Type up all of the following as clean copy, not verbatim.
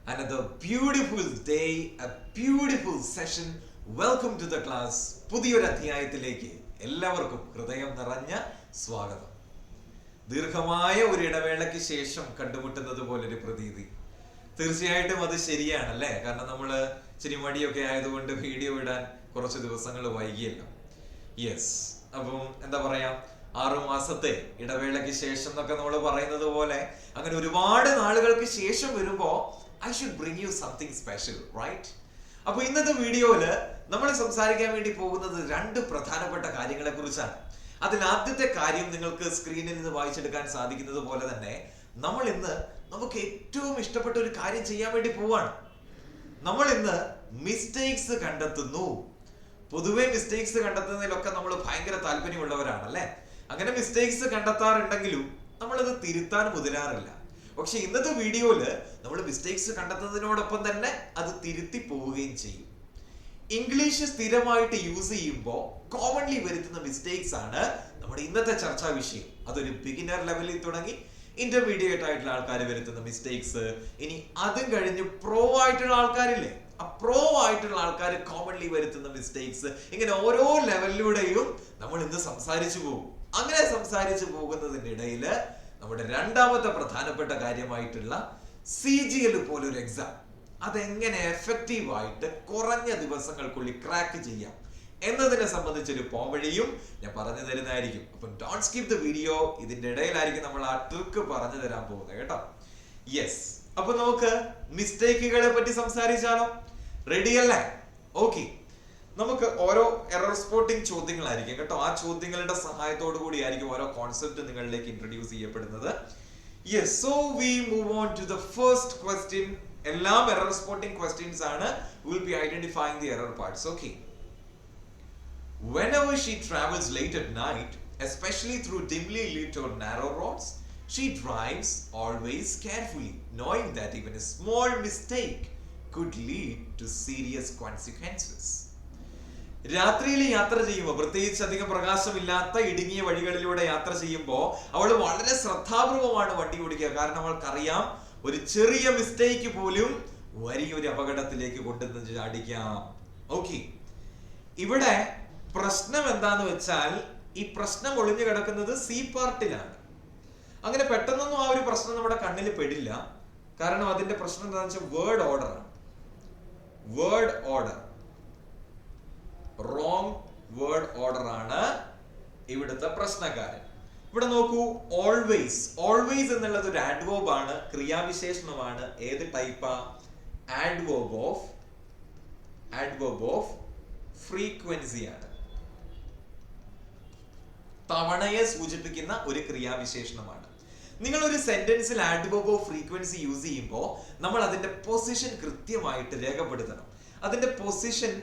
Another beautiful day, a beautiful session. Welcome to the class. പുതിയൊരു അധ്യായത്തിലേക്ക് എല്ലാവർക്കും ഹൃദയം നിറഞ്ഞ സ്വാഗതം. ദീർഘമായ ഒരു ഇടവേളയ്ക്ക് ശേഷം കണ്ടുമുട്ടുന്നത് പോലൊരു പ്രതീതി. തീർച്ചയായിട്ടും അത് ശരിയാണല്ലേ? കാരണം നമ്മൾ ഇച്ചിരി മടിയൊക്കെ ആയതുകൊണ്ട് വീഡിയോ ഇടാൻ കുറച്ച് ദിവസങ്ങൾ വൈകിയല്ലോ. യെസ്, അപ്പം എന്താ പറയാ, 6 മാസത്തെ ഇടവേളയ്ക്ക് ശേഷം എന്നൊക്കെ നമ്മൾ പറയുന്നത് പോലെ അങ്ങനെ ഒരുപാട് നാളുകൾക്ക് ശേഷം വരുമ്പോ I should bring you something special, right? അപ്പൊ ഇന്നത്തെ വീഡിയോയില് നമ്മൾ സംസാരിക്കാൻ വേണ്ടി പോകുന്നത് 2 പ്രധാനപ്പെട്ട കാര്യങ്ങളെ കുറിച്ചാണ്. അതിൽ ആദ്യത്തെ കാര്യം നിങ്ങൾക്ക് സ്ക്രീനിൽ നിന്ന് വായിച്ചെടുക്കാൻ സാധിക്കുന്നത് പോലെ തന്നെ നമ്മൾ ഇന്ന് നമുക്ക് ഏറ്റവും ഇഷ്ടപ്പെട്ട ഒരു കാര്യം ചെയ്യാൻ വേണ്ടി പോവാണ്. നമ്മൾ ഇന്ന് മിസ്റ്റേക്സ് കണ്ടെത്തുന്നു. പൊതുവെ മിസ്റ്റേക്സ് കണ്ടെത്തുന്നതിലൊക്കെ നമ്മൾ ഭയങ്കര താല്പര്യമുള്ളവരാണ് അല്ലെ? അങ്ങനെ മിസ്റ്റേക്സ് കണ്ടെത്താറുണ്ടെങ്കിലും നമ്മളത് തിരുത്താൻ മുതിരാറില്ല. പക്ഷെ ഇന്നത്തെ വീഡിയോയില് നമ്മൾ മിസ്റ്റേക്സ് കണ്ടെത്തുന്നതിനോടൊപ്പം തന്നെ അത് തിരുത്തി പോവുകയും ചെയ്യും. ഇംഗ്ലീഷ് സ്ഥിരമായിട്ട് യൂസ് ചെയ്യുമ്പോൾ കോമൺലി വരുത്തുന്ന മിസ്റ്റേക്സ് ആണ് നമ്മുടെ ഇന്നത്തെ ചർച്ചാ വിഷയം. അതൊരു ബിഗിനർ ലെവലിൽ തുടങ്ങി ഇന്റർമീഡിയറ്റ് ആയിട്ടുള്ള ആൾക്കാർ വരുത്തുന്ന മിസ്റ്റേക്സ്, ഇനി അതും കഴിഞ്ഞ് പ്രോ ആയിട്ടുള്ള ആൾക്കാരില്ലേ, ആ പ്രോ ആയിട്ടുള്ള ആൾക്കാർ കോമൺലി വരുത്തുന്ന മിസ്റ്റേക്സ്, ഇങ്ങനെ ഓരോ ലെവലിലൂടെയും നമ്മൾ ഇന്ന് സംസാരിച്ചു പോകും. അങ്ങനെ സംസാരിച്ചു പോകുന്നതിനിടയിൽ നമ്മുടെ രണ്ടാമത്തെ പ്രധാനപ്പെട്ട കാര്യമായിട്ടുള്ള CGL പോലൊരു എക്സാം, അതെങ്ങനെ എഫക്റ്റീവ് ആയിട്ട് കുറഞ്ഞ ദിവസങ്ങൾക്കുള്ളിൽ ക്രാക്ക് ചെയ്യാം എന്നതിനെ സംബന്ധിച്ചൊരു പോംവഴിയും ഞാൻ പറഞ്ഞു തരുന്നതായിരിക്കും. അപ്പം ഡോണ്ട് സ്കിപ്പ് ദ വീഡിയോ. ഇതിന്റെ ഇടയിലായിരിക്കും നമ്മൾ ആ ട്രിക്ക് പറഞ്ഞു തരാൻ പോകുന്നത് കേട്ടോ. യെസ്, അപ്പൊ നമുക്ക് മിസ്റ്റേക്കുകളെ പറ്റി സംസാരിച്ചാലോ? റെഡി അല്ലേ? ഓക്കെ, നമുക്ക് ഓരോ എറർ സ്പോട്ടിംഗ് ചോദ്യങ്ങളായിരിക്കും കേട്ടോ. ആ ചോദ്യങ്ങളുടെ സഹായത്തോടു കൂടിയായിരിക്കും ഓരോ കോൺസെപ്റ്റ് നിങ്ങളിലേക്ക് ഇൻട്രൊഡ്യൂസ് ചെയ്യപ്പെടുന്നത്. Yes, so we move on to the first question. എല്ലാം എറർ സ്പോട്ടിംഗ് ക്വസ്റ്റ്യൻസ് ആണ്. We will be identifying the error parts. Okay. Whenever she travels late at night, especially through dimly lit or narrow roads, she drives always carefully, knowing that even a small mistake could lead to serious consequences. രാത്രിയിൽ യാത്ര ചെയ്യുമ്പോൾ, പ്രത്യേകിച്ച് അധികം പ്രകാശമില്ലാത്ത ഇടുങ്ങിയ വഴികളിലൂടെ യാത്ര ചെയ്യുമ്പോൾ അവൾ വളരെ ശ്രദ്ധാപൂർവമാണ് വണ്ടി ഓടിക്കുക. കാരണം അവൾക്കറിയാം ഒരു ചെറിയ മിസ്റ്റേക്ക് പോലും വലിയൊരു അപകടത്തിലേക്ക് കൊണ്ടുവന്ന് ചാടിക്കാം. ഓക്കെ, ഇവിടെ പ്രശ്നം എന്താന്ന് വെച്ചാൽ ഈ പ്രശ്നം ഒളിഞ്ഞു കിടക്കുന്നത് സി പാർട്ടിലാണ്. അങ്ങനെ പെട്ടെന്നൊന്നും ആ ഒരു പ്രശ്നം നമ്മുടെ കണ്ണിൽ പെടില്ല. കാരണം അതിന്റെ പ്രശ്നം എന്താണെന്ന് വെച്ചാൽ വേർഡ് ഓർഡർ ആണ്. Word order, wrong word order ആണ് ഇവിടുത്തെ പ്രശ്നക്കാരൻ. ഇവിടെ നോക്കൂ, ഓൾവേസ്. ഓൾവേസ് എന്നുള്ളത് ഒരു ആഡ്വേർബ് ആണ്, ക്രിയാവിശേഷണമാണ്. ഏത് ടൈപ്പാ? ആഡ്വേർബ് ഓഫ് ഫ്രീക്വൻസി ആണ്. തവണയെ സൂചിപ്പിക്കുന്ന ഒരു ക്രിയാവിശേഷണമാണ്. നിങ്ങൾ ഒരു സെന്റൻസിൽ ആഡ്വേർബ് ഓഫ് ഫ്രീക്വൻസി യൂസ് ചെയ്യുമ്പോൾ നമ്മൾ അതിന്റെ പൊസിഷൻ കൃത്യമായിട്ട് രേഖപ്പെടുത്തണം. അതിന്റെ പൊസിഷൻ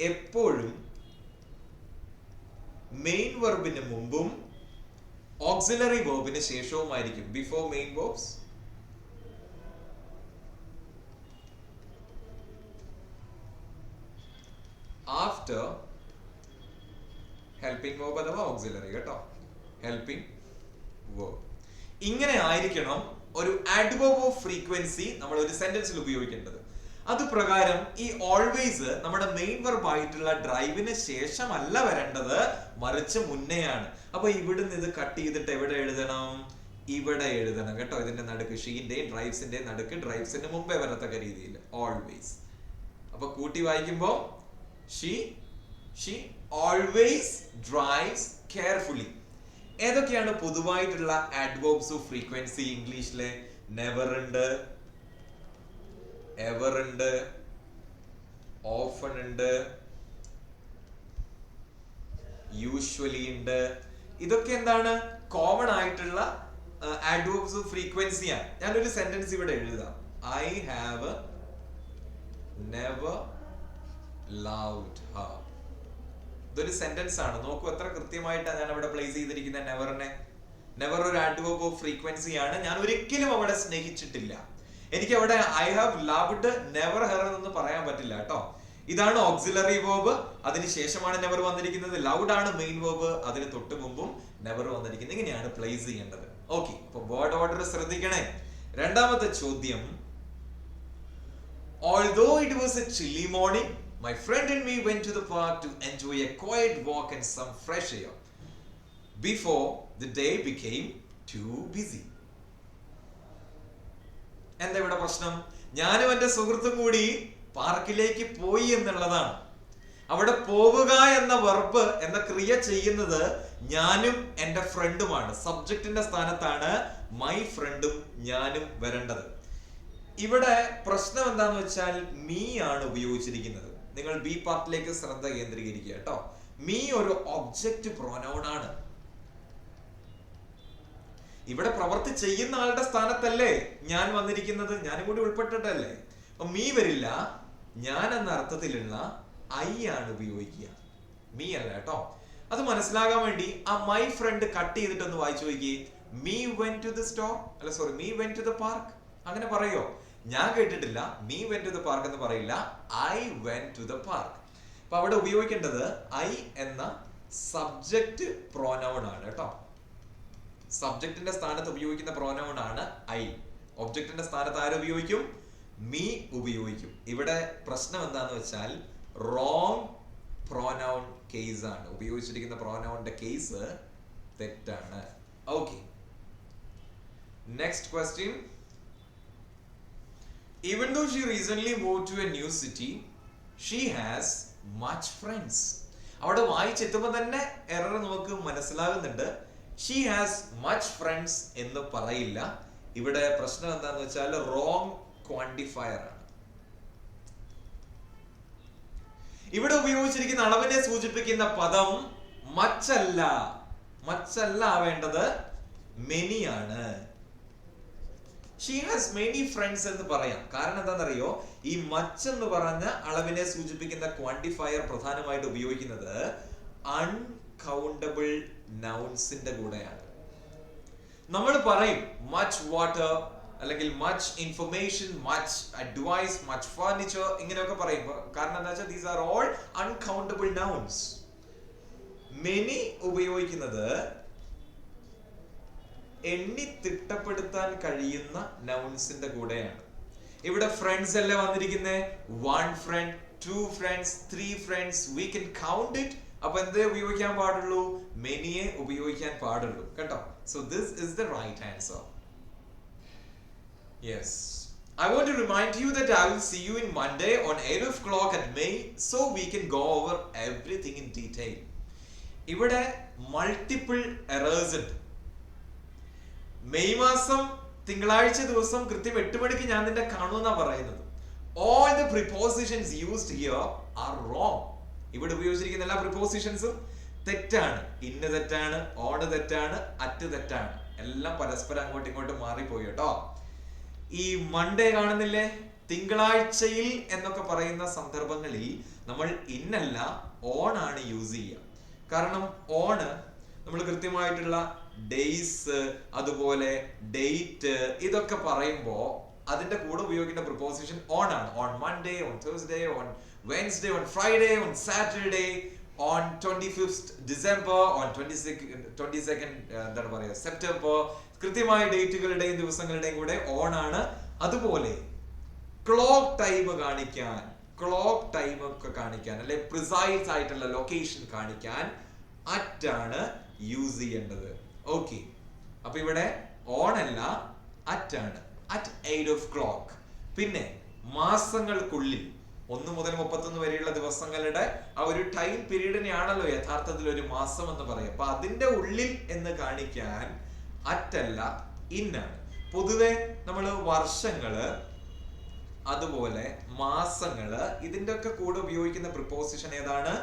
എപ്പോഴും മെയിൻ വെർബിന് മുമ്പും ഓക്സിലറി വെർബിന് ശേഷവുമായിരിക്കും. Before main verbs, after helping verb അഥവാ ഓക്സിലറി കേട്ടോ, ഹെൽപ്പിംഗ് വെർബ്. ഇങ്ങനെ ആയിരിക്കണം ഒരു ആഡ്വേർബ് ഓഫ് ഫ്രീക്വൻസി നമ്മൾ ഒരു സെന്റൻസിൽ ഉപയോഗിക്കേണ്ടത്. അത് പ്രകാരം ഈ ഓൾവേസ് നമ്മുടെ മെയിൻ വെർബ് ആയിട്ടുള്ള ഡ്രൈവിന് ശേഷമല്ല വരേണ്ടത്, മറിച്ച് മുന്നെയാണ്. അപ്പൊ ഇവിടുന്ന് ഇത് കട്ട് ചെയ്തിട്ട് എവിടെ എഴുതണം? ഇവിടെ എഴുതണം കേട്ടോ. ഇതിന്റെ നടുക്ക്, ഷീന്റെയും ഡ്രൈവ്സിന്റെയും നടുക്ക്, ഡ്രൈവ്സിന് മുമ്പേ വരത്തക്ക രീതിയിൽ ഓൾവേസ്. അപ്പൊ കൂട്ടി വായിക്കുമ്പോ she always drives carefully. ഏതൊക്കെയാണ് പൊതുവായിട്ടുള്ള ആഡ്വേർബ്സ് ഓഫ് ഫ്രീക്വൻസി ഇംഗ്ലീഷിലെ? നെവർ ഉണ്ട്, എവർ ഉണ്ട്, ഓഫൺ ഉണ്ട്, യൂഷ്വലി ഉണ്ട്. ഇതൊക്കെ എന്താണ്? കോമൺ ആയിട്ടുള്ള ആഡ്വേർബ്സ് ഓഫ് ഫ്രീക്വൻസി ആണ്. ഞാനൊരു സെന്റൻസ് ഇവിടെ എഴുതാം. I have never loved her. ഇതൊരു സെന്റൻസ് ആണ്. നോക്കൂ എത്ര കൃത്യമായിട്ടാണ് ഞാൻ അവിടെ പ്ലേസ് ചെയ്തിരിക്കുന്ന നെവറിനെ. നെവർ ഒരു ആഡ്വേർബ് ഓഫ് ഫ്രീക്വൻസി ആണ്. ഞാൻ ഒരിക്കലും അവളെ സ്നേഹിച്ചിട്ടില്ല. എനിക്ക് അവിടെ I have loved never her എന്ന് പറയാൻ പറ്റില്ല കേട്ടോ. ഇതാണ് ഓക്സിലറി വെർബ്, അതിനുശേഷമാണ് നെവർ വന്നിരിക്കുന്നത്. ലൗഡ് ആണ് മെയിൻ വെർബ്, അതിന് തൊട്ട് മുമ്പും നെവർ വന്നിരിക്കുന്നത്. ഇങ്ങനെയാണ് പ്ലേസ് ചെയ്യേണ്ടത്. ഓക്കെ, അപ്പൊ വേർഡ് ഓർഡർ ശ്രദ്ധിക്കണേ. രണ്ടാമത്തെ ചോദ്യം, Although it was a chilly morning, my friend and me went to the park to enjoy a quiet walk and some fresh air before the day became too busy. എന്താ ഇവിടെ പ്രശ്നം? ഞാനും എൻ്റെ സുഹൃത്തും കൂടി പാർക്കിലേക്ക് പോയി എന്നുള്ളതാണ്. അവിടെ പോവുക എന്ന വെർബ് എന്ന ക്രിയ ചെയ്യുന്നത് ഞാനും എൻ്റെ ഫ്രണ്ടുമാണ്. സബ്ജക്റ്റിന്റെ സ്ഥാനത്താണ് മൈ ഫ്രണ്ടും ഞാനും വരേണ്ടത്. ഇവിടെ പ്രശ്നം എന്താന്ന് വെച്ചാൽ മീ ആണ് ഉപയോഗിച്ചിരിക്കുന്നത്. നിങ്ങൾ ബി പാർട്ടിലേക്ക് ശ്രദ്ധ കേന്ദ്രീകരിക്കുക കേട്ടോ. മീ ഒരു ഒബ്ജക്റ്റ് പ്രോനൗൺ ആണ്. ഇവിടെ പ്രവൃത്തി ചെയ്യുന്ന ആളുടെ സ്ഥാനത്തല്ലേ ഞാൻ വന്നിരിക്കുന്നത്, ഞാനും കൂടി ഉൾപ്പെട്ടിട്ടല്ലേ. അപ്പൊ മീ വരില്ല, ഞാൻ എന്ന അർത്ഥത്തിലുള്ള ഐ ആണ് ഉപയോഗിക്കുക, മീ അല്ല കേട്ടോ. അത് മനസ്സിലാകാൻ വേണ്ടി ആ മൈ ഫ്രണ്ട് കട്ട് ചെയ്തിട്ടൊന്ന് വായിച്ചു നോക്കി. Me went to the store, അല്ല sorry, me went to the park. അങ്ങനെ പറയോ? ഞാൻ കേട്ടിട്ടില്ല. Me went to the park എന്ന് പറയില്ല, I went to the park. അപ്പൊ അവിടെ ഉപയോഗിക്കേണ്ടത് ഐ എന്ന സബ്ജക്റ്റ് പ്രോനൗൺ ആണ് കേട്ടോ. സബ്ജക്റ്റിന്റെ സ്ഥാനത്ത് ഉപയോഗിക്കുന്ന പ്രോനൗൺ ആണ് ഐ. ഒബ്ജക്റ്റിന്റെ സ്ഥാനത്ത് ആര് ഉപയോഗിക്കും? മീ ഉപയോഗിക്കും. ഇവിടെ പ്രശ്നം എന്താന്ന് വെച്ചാൽ റോങ് പ്രോനൗൺ കേസ് ആണ്. ഉപയോഗിച്ചിരിക്കുന്ന പ്രോനൗണിന്റെ കേസ് തെറ്റാണ്. Okay, next question. Even though she recently moved to a new city, she has much friends. അവിടെ വായിച്ചെത്തുമ്പോൾ തന്നെ എറർ നമുക്ക് മനസ്സിലാകുന്നുണ്ട്. She has much friends എന്ന് പറയില്ല. ഇവിടെ പ്രശ്നം എന്താന്ന് വെച്ചാൽ റോങ് ക്വാണ്ടിഫയർ ആണ്. ഇവിടെ ഉപയോഗിച്ചിരിക്കുന്ന അളവിനെ സൂചിപ്പിക്കുന്ന പദം മച്ചല്ല. മച്ചല്ല ആവേണ്ടത് മെനി ആണ്. She has many friends എന്ന് പറയാം. കാരണം എന്താണെന്നറിയോ? ഈ മച്ച് എന്ന് പറഞ്ഞ അളവിനെ സൂചിപ്പിക്കുന്ന ക്വാണ്ടിഫയർ പ്രധാനമായിട്ട് ഉപയോഗിക്കുന്നത് അൺകൗണ്ടബിൾ നൗൺസിന്റെ കൂടെയാണ്. നമ്മൾ പറയും മച്ച് വാട്ടർ, അല്ലെങ്കിൽ much information, much advice, much furniture, ഇങ്ങനെയൊക്കെ പറയും. കാരണം എന്താ വെച്ചാൽ these are all uncountable nouns. Many ഉപയോഗിക്കുന്നത് എണ്ണി തിട്ടപ്പെടുത്താൻ കഴിയുന്ന നൗൺസിന്റെ കൂടെയാണ്. ഇവിടെ ഫ്രണ്ട്സ് അല്ലേ വന്നിരിക്കുന്നത്. 1 friend, 2 friends, 3 friends, we can count it. അപ്പൊ എന്തേ ഉപയോഗിക്കാൻ പാടുള്ളൂ? മെനിയെ ഉപയോഗിക്കാൻ പാടുള്ളൂ കേട്ടോ. So this is the right answer. Yes, I want to remind you that I will see you in Monday on 8 o'clock at May, so we can go over everything in detail. ഇവിടെ multiple errors ഉണ്ട്. May മാസം തിങ്കളാഴ്ച ദിവസം കൃത്യം 8 മണിക്ക് ഞാൻ നിന്നെ കാണുമെന്നാ പറയുന്നത്. All the prepositions used here are wrong. ഇവിടെ ഉപയോഗിച്ചിരിക്കുന്ന എല്ലാ പ്രിപ്പോസിഷൻസും തെറ്റാണ്. ഇന്ന് തെറ്റാണ്, ഓണ് തെറ്റാണ്, അറ്റ് തെറ്റാണ്. എല്ലാം പരസ്പരം അങ്ങോട്ടും ഇങ്ങോട്ടും മാറിപ്പോയി കേട്ടോ. ഈ മൺഡേ കാണുന്നില്ലേ, തിങ്കളാഴ്ചയിൽ എന്നൊക്കെ പറയുന്ന സന്ദർഭങ്ങളിൽ നമ്മൾ ഇന്നല്ല ഓൺ ആണ് യൂസ് ചെയ്യുക. കാരണം ഓണ് നമ്മൾ കൃത്യമായിട്ടുള്ള ഡേയ്സ്, അതുപോലെ ഡേറ്റ്, ഇതൊക്കെ പറയുമ്പോ അതിന്റെ കൂടെ ഉപയോഗിക്കുന്ന പ്രിപ്പോസിഷൻ ഓൺ ആണ്. On Monday, on Thursday, on Wednesday, on Friday, on Saturday, on 25th December, on 22nd എന്താണ് പറയുക സെപ്റ്റംബർ. കൃത്യമായ ഡേറ്റുകളുടെയും ദിവസങ്ങളുടെയും കൂടെ ഓൺ ആണ്. അതുപോലെ ക്ലോക്ക് ടൈം കാണിക്കാൻ, ക്ലോക്ക് ടൈം ഒക്കെ കാണിക്കാൻ, അല്ലെ പ്രിസൈസ് ആയിട്ടുള്ള ലൊക്കേഷൻ കാണിക്കാൻ അറ്റാണ് യൂസ് ചെയ്യേണ്ടത്. ഓക്കെ, അപ്പൊ ഇവിടെ ഓൺ അല്ല, അറ്റാണ്. at 8 o'clock. പിന്നെ മാസങ്ങൾക്കുള്ളിൽ 1 മുതൽ 31 വരെയുള്ള ദിവസങ്ങളുടെ ആ ഒരു ടൈം പീരീഡിനെയാണല്ലോ യഥാർത്ഥത്തിൽ ഒരു മാസം എന്ന് പറയാം. അപ്പൊ അതിന്റെ ഉള്ളിൽ എന്ന് കാണിക്കാൻ അറ്റല്ല, ഇന്നാണ്. പൊതുവെ നമ്മൾ വർഷങ്ങള്, അതുപോലെ മാസങ്ങള്, ഇതിന്റെ ഒക്കെ കൂടെ ഉപയോഗിക്കുന്ന പ്രിപ്പോസിഷൻ ഏതാണ്?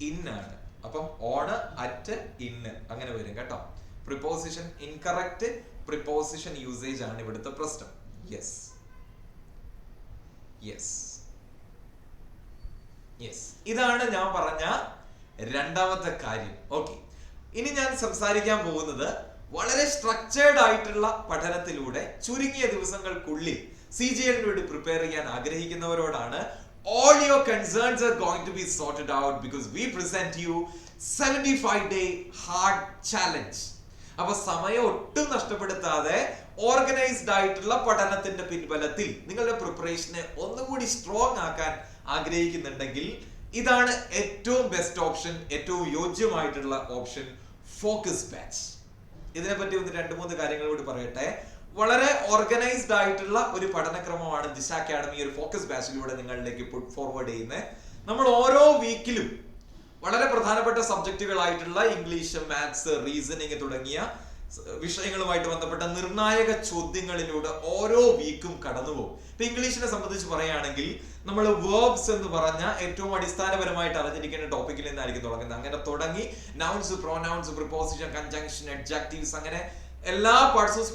ഇന്നാണ്. അപ്പം ഓണ്, അറ്റ്, ഇന്ന് അങ്ങനെ വരും കേട്ടോ. പ്രിപ്പോസിഷൻ ഇൻകറക്റ്റ് പ്രിപ്പോസിഷൻ യൂസേജ് ആണ് ഇവിടുത്തെ പ്രശ്നം. യെസ് യെസ് യെസ്, ഇതാണ് ഞാൻ പറഞ്ഞ രണ്ടാമത്തെ കാര്യം. ഓക്കെ, ഇനി ഞാൻ സംസാരിക്കാൻ പോകുന്നത് വളരെ സ്ട്രക്ചേർഡ് ആയിട്ടുള്ള പഠനത്തിലൂടെ ചുരുങ്ങിയ ദിവസങ്ങൾക്കുള്ളിൽ CGL വേണ്ടി പ്രിപ്പയർ ചെയ്യാൻ ആഗ്രഹിക്കുന്നവരോടാണ്. All your concerns are going to be sorted out because we present you 75-day hard challenge. അപ്പൊ സമയം ഒട്ടും നഷ്ടപ്പെടുത്താതെ ഓർഗനൈസ്ഡ് ആയിട്ടുള്ള പഠനത്തിന്റെ പിൻബലത്തിൽ നിങ്ങളുടെ പ്രിപ്പറേഷനെ ഒന്നുകൂടി സ്ട്രോങ് ആക്കാൻ ആഗ്രഹിക്കുന്നുണ്ടെങ്കിൽ ഇതാണ് ഏറ്റവും ബെസ്റ്റ് ഓപ്ഷൻ, ഏറ്റവും യോജ്യമായിട്ടുള്ള ഓപ്ഷൻ, ഫോക്കസ് ബാച്ച്. ഇതിനെപ്പറ്റി ഒന്ന് 2-3 കാര്യങ്ങൾ കൂടി പറയട്ടെ. വളരെ ഓർഗനൈസ്ഡ് ആയിട്ടുള്ള ഒരു പഠനക്രമമാണ് ദിശ അക്കാഡമി ഒരു ഫോക്കസ് ബാച്ചിലൂടെ നിങ്ങളിലേക്ക് പുട്ട് ഫോർവേഡ് ചെയ്യുന്നത്. നമ്മൾ ഓരോ വീക്കിലും വളരെ പ്രധാനപ്പെട്ട സബ്ജക്റ്റുകളായിട്ടുള്ള ഇംഗ്ലീഷ്, മാത്സ്, റീസണിങ് തുടങ്ങിയ വിഷയങ്ങളുമായിട്ട് ബന്ധപ്പെട്ട നിർണായക ചോദ്യങ്ങളിലൂടെ ഓരോ വീക്കും കടന്നുപോകും. ഇപ്പൊ ഇംഗ്ലീഷിനെ സംബന്ധിച്ച് പറയുകയാണെങ്കിൽ നമ്മൾ വേർബ്സ് എന്ന് പറഞ്ഞ ഏറ്റവും അടിസ്ഥാനപരമായിട്ട് അറിഞ്ഞിരിക്കുന്ന ടോപ്പിക്കിൽ നിന്നായിരിക്കും തുടങ്ങുന്നത്. അങ്ങനെ തുടങ്ങി nouns, pronouns, preposition, conjunction, adjectives, അങ്ങനെ എല്ലാ പാർട്സ് ഓഫ്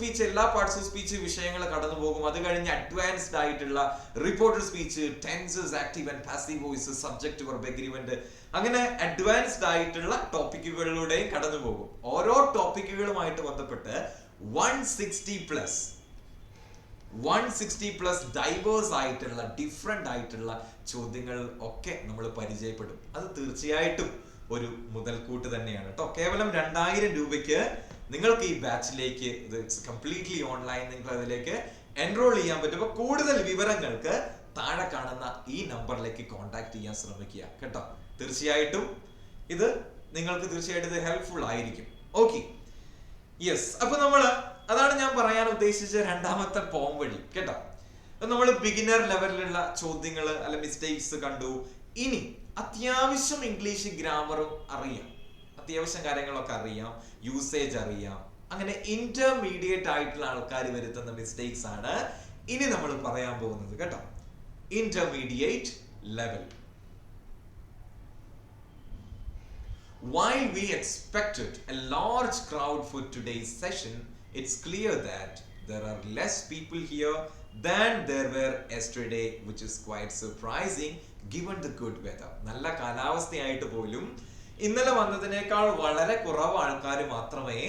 സ്പീച്ച് വിഷയങ്ങൾ കടന്നു പോകും. അത് കഴിഞ്ഞ് അഡ്വാൻസ്ഡ് ആയിട്ടുള്ള reported speech, tenses, active and passive voice, subject, verb, agreement, അങ്ങനെ അഡ്വാൻസ്ഡ് ആയിട്ടുള്ള ടോപ്പിക്കുകളിലൂടെയും കടന്നു പോകും. ഓരോ ടോപ്പിക്കുകളുമായിട്ട് ബന്ധപ്പെട്ട് 160 പ്ലസ് ഡൈവേഴ്സ് ആയിട്ടുള്ള ഡിഫറെന്റ് ആയിട്ടുള്ള ചോദ്യങ്ങൾ ഒക്കെ നമ്മൾ പരിചയപ്പെടും. അത് തീർച്ചയായിട്ടും ഒരു മുതൽക്കൂട്ട് തന്നെയാണ് കേട്ടോ. കേവലം 2000 രൂപയ്ക്ക് നിങ്ങൾക്ക് ഈ ബാച്ചിലേക്ക്, ഇത് കംപ്ലീറ്റ്ലി ഓൺലൈൻ, നിങ്ങൾക്ക് അതിലേക്ക് എൻറോൾ ചെയ്യാൻ പറ്റും. അപ്പോൾ കൂടുതൽ വിവരങ്ങൾക്ക് താഴെ കാണുന്ന ഈ നമ്പറിലേക്ക് കോൺടാക്ട് ചെയ്യാൻ ശ്രമിക്കുക കേട്ടോ. തീർച്ചയായിട്ടും ഇത് ഹെൽപ്ഫുൾ ആയിരിക്കും. Okay, yes. അപ്പൊ അതാണ് ഞാൻ പറയാൻ ഉദ്ദേശിച്ച രണ്ടാമത്തെ പോംവഴി കേട്ടോ. നമ്മൾ ബിഗിനർ ലെവലിലുള്ള ചോദ്യങ്ങൾ അല്ല മിസ്റ്റേക്സ് കണ്ടു. ഇനി അത്യാവശ്യം ഇംഗ്ലീഷ് ഗ്രാമറും അറിയാം, അത്യാവശ്യം കാര്യങ്ങളൊക്കെ അറിയാം, യൂസേജ് അറിയാം. അങ്ങനെ ഇന്റർമീഡിയറ്റ് ആയിട്ടുള്ള ആൾക്കാർ വരുത്തുന്ന മിസ്റ്റേക്സ് ആണ് ഇനി നമ്മൾ പറയാൻ പോകുന്നത് കേട്ടോ. Intermediate level. While we expected a large crowd for today's session, it's clear that there are less people here than there were yesterday, which is quite surprising given the good weather. നല്ല കാലാവസ്ഥയായിട്ട് പോലും ഇന്നലെ വന്നതിനേക്കാൾ വളരെ കുറവ് ആൾക്കാർ മാത്രമേ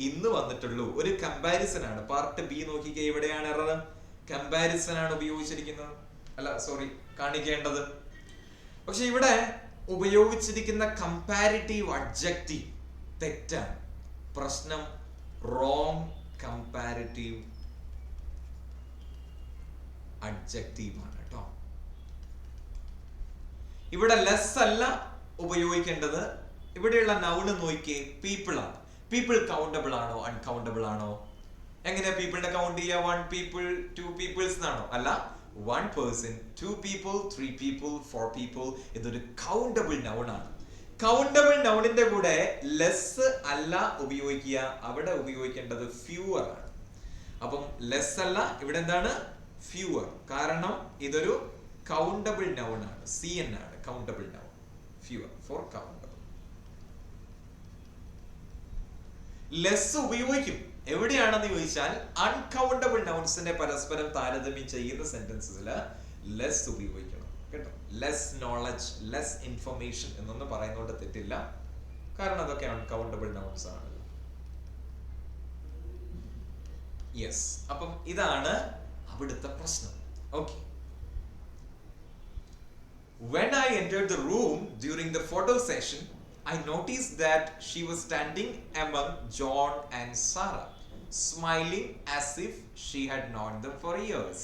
ഇന്ന് വന്നിട്ടുള്ളൂ. ഒരു കമ്പാരിസൺ ആണ്. പാർട്ട് ബി നോക്കിക്കേ, എവിടെയാണ് എറർ? കമ്പാരിസൺ ആണ് ഉപയോഗിച്ചിരിക്കുന്നത്, കാണിക്കേണ്ടത്. പക്ഷെ ഇവിടെ ഉപയോഗിച്ചിരിക്കുന്ന കമ്പാരിറ്റീവ് അഡ്ജക്റ്റീവ് തെറ്റാണ്. പ്രശ്നം റോങ് കമ്പാരിറ്റീവ് അഡ്ജക്റ്റീവ് ആണ് കേട്ടോ. ഇവിടെ ലെസ് അല്ല ഉപയോഗിക്കേണ്ടത്. ഇവിടെയുള്ള നൗണ് നോക്കിയേ, പീപ്പിൾ ആണ്. പീപ്പിൾ കൗണ്ടബിൾ ആണോ അൺകൗണ്ടബിൾ ആണോ? എങ്ങനെയാ പീപ്പിളിനെ കൗണ്ട് ചെയ്യുക? 1 people 2 peoples എന്നാണോ? അല്ല, 1 person 2 people 3 people 4 people. ഇതൊരു കൗണ്ടബിൾ നൗൺ ആണ്. കൗണ്ടബിൾ നൗണിന്റെ കൂടെ ലെസ് അല്ല ഉപയോഗിക്കുക, അവിടെ ഉപയോഗിക്കേണ്ടത് ഫ്യൂവർ ആണ്. അപ്പം ലെസ് അല്ല, ഇവിടെ എന്താണ്? ഫ്യൂവർ. കാരണം ഇതൊരു കൗണ്ടബിൾ നൗൺ ആണ്. CN ആണ് countable noun. Fewer for countable. Less ഉപയോഗിക്കും എവിടെയാണെന്ന് ചോദിച്ചാൽ അൺകൗണ്ടബിൾ നൗൺസിനെ പരസ്പരം താരതമ്യം ചെയ്യുന്ന സെന്റൻസസിൽ ലെസ് ഉപയോഗിക്കണം കേട്ടോ. ലെസ് നോളജ്, ലെസ് ഇൻഫർമേഷൻ എന്നൊന്നും പറയുന്നോണ്ട് തെറ്റില്ല, കാരണം അതൊക്കെ അൺകൗണ്ടബിൾ നൗൺസ് ആണല്ലോ. യെസ്, അപ്പം ഇതാണ് അവിടുത്തെ പ്രശ്നം. Okay. When I entered the room during the photo session, I noticed that she was standing among John and Sarah, smiling as if she had known them for years.